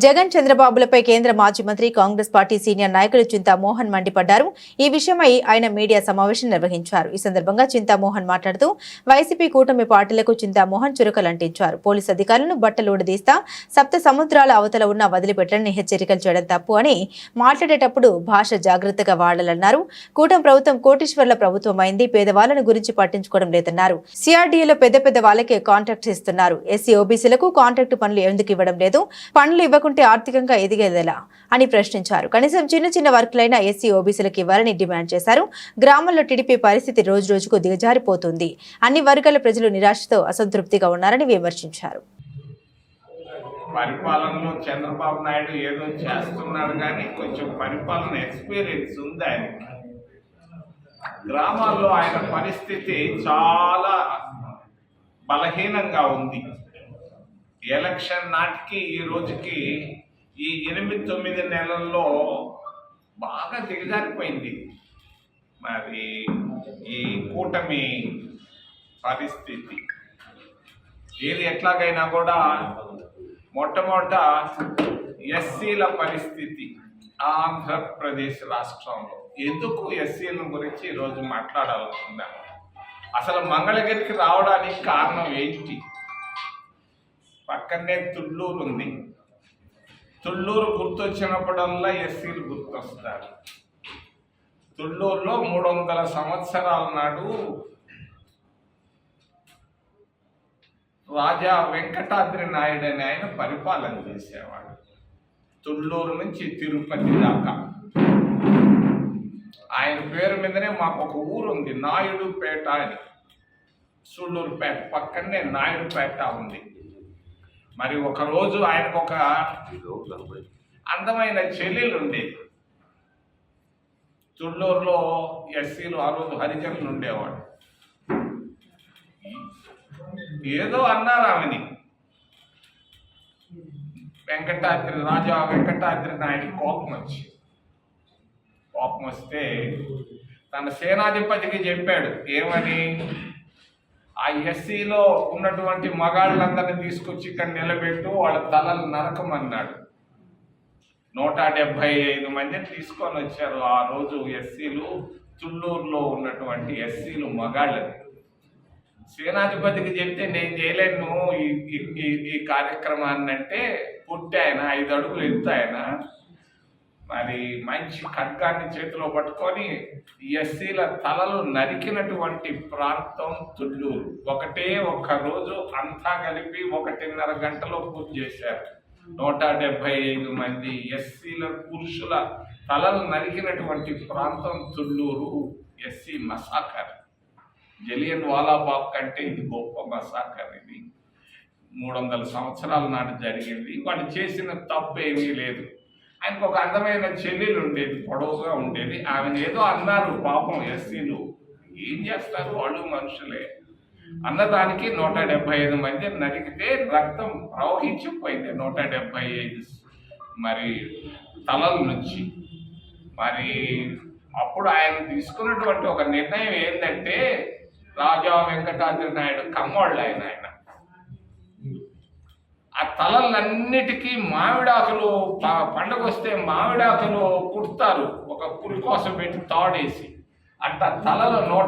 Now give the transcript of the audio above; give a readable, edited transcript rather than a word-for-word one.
జగన్ చంద్రబాబులపై కేంద్ర మాజీ మంత్రి కాంగ్రెస్ పార్టీ సీనియర్ నాయకులు చింతామోహన్ మండిపడ్డారు. ఈ విషయమై ఆయన మీడియా సమావేశం నిర్వహించారు. ఈ సందర్భంగా చింతామోహన్ మాట్లాడుతూ వైసీపీ కూటమి పార్టీలకు చింతామోహన్ చురకలంటించారు. పోలీసు అధికారులను బట్టలుడదీస్తా సప్త సముద్రాల అవతల ఉన్న వదిలిపెట్టని హెచ్చరికలు చేయడం తప్పు అని మాట్లాడేటప్పుడు భాష జాగ్రత్తగా వాడాలన్నారు. కూటమి ప్రభుత్వం కోటీశ్వర్ల ప్రభుత్వం అయింది, పేదవాళ్లను గురించి పట్టించుకోవడం లేదన్నారు. సిఆర్డీఏలో పెద్ద వాళ్ళకే కాంట్రాక్ట్స్ ఇస్తున్నారు. ఎస్సీ ఓబీసీలకు కాంట్రాక్టు పనులు ఎందుకు ఇవ్వడం లేదు? పనులు ఇవ్వకుంటే ఆర్థికంగా ఎదిగేదెలా అని ప్రశ్నించారు. కనీసం చిన్న వర్క్లైనా ఎస్సీ ఓబీసీలకు ఇవ్వాలని డిమాండ్ చేశారు. గ్రామాల్లో టీడీపీ పరిస్థితి రోజుకు దిగజారిపోతుంది. అన్ని వర్గాల ప్రజలు నిరాశతో అసంతృప్తిగా ఉన్నారని విమర్శించారు. పరిపాలనలో చంద్రబాబు నాయుడు ఏదో చేస్తున్నారు కానీ కొంచెం పరిపాలన ఎక్స్పీరియన్స్ ఉంది ఆయనకి. గ్రామాల్లో ఆయన పరిస్థితి చాలా బలహీనంగా ఉంది. ఎలక్షన్ నాటికి ఈ రోజుకి ఈ 8-9 నెలల్లో బాగా దిగజారిపోయింది. మరి ఈ కూటమి పరిస్థితి ఏది ఎట్లాగైనా కూడా మొట్టమొదట ఎస్సీల పరిస్థితి ఆంధ్రప్రదేశ్ రాష్ట్రంలో ఎందుకు ఎస్సీల గురించి ఈరోజు మాట్లాడాలనుకున్నాం. అసలు మంగళగిరికి రావడానికి కారణం ఏంటి? పక్కనే తుళ్ళూరు ఉంది. తుళ్ళూరు గుర్తొచ్చినప్పుడల్లా ఎస్సీలు గుర్తొస్తారు. తుళ్ళూరులో 300 సంవత్సరాల నాడు రాజా వెంకటాద్రి నాయుడు అని ఆయన పరిపాలన చేసేవాడు. తుళ్ళూరు నుంచి తిరుపతి దాకా ఆయన పేరు మీదనే మాకు ఒక ఊరు ఉంది, నాయుడుపేట అని. సుళ్ళూరుపేట పక్కనే నాయుడుపేట ఉంది. మరి ఒకరోజు ఆయనకు ఒక అందమైన చెల్లెలు ఉండేది. తుళ్ళూరులో ఎస్సీలు ఆ రోజు హరిజనులు ఉండేవాడు. ఏదో అన్నారు ఆమెని. రాజా వెంకటాద్రి నాయుడు కోపం వస్తే తన సేనాధిపతికి చెప్పాడు. ఏమని? ఆ ఎస్సీలో ఉన్నటువంటి మగాళ్ళందరినీ తీసుకొచ్చి ఇక్కడ నిలబెట్టు, వాళ్ళ తలలు నరకమన్నాడు. 175 మందిని తీసుకొని వచ్చారు ఆ రోజు ఎస్సీలు. తుళ్ళూరులో ఉన్నటువంటి ఎస్సీలు మగాళ్ళని. సేనాధిపతికి చెప్తే నేను చేయలేను ఈ కార్యక్రమాన్ని అంటే పుట్టి ఆయన 5 అడుగులు ఎత్తు ఆయన మరి మంచి ఖడ్గాన్ని చేతిలో పట్టుకొని ఎస్సీల తలలు నరికినటువంటి ప్రాంతం తుళ్ళూరు. ఒక్క రోజు అంతా కలిపి 1.5 గంటలో పూర్తి చేశారు. 175 మంది ఎస్సీల పురుషుల తలలు నరికినటువంటి ప్రాంతం తుళ్ళూరు. ఎస్సీ మసాకర్, జలియన్ వాలాబాగ్ కంటే ఇది గొప్ప మసాకర్. ఇది 300 సంవత్సరాల నాడు జరిగింది. వాళ్ళు చేసిన తప్పు ఏమీ లేదు. ఆయనకు ఒక అందమైన చెల్లెలు ఉండేది, పొడవుగా ఉండేది. ఆమెను ఏదో అన్నారు పాపం ఎస్సీలు. ఏం చేస్తారు, వాళ్ళు మనుషులే. అన్నదానికి 175 మంది నరికితే రక్తం ప్రవహించిపోయింది 175 మరి తలల నుంచి. మరి అప్పుడు ఆయన తీసుకున్నటువంటి ఒక నిర్ణయం ఏంటంటే, రాజా వెంకటాద్రి నాయుడు కమ్మోళ్ళు ఆయన ఆ తలలన్నిటికీ మామిడాకులు, పండగ వస్తే మామిడాకులు కుడతారు ఒక పులి కోసం పెట్టి తాడేసి. అట్లా తలలో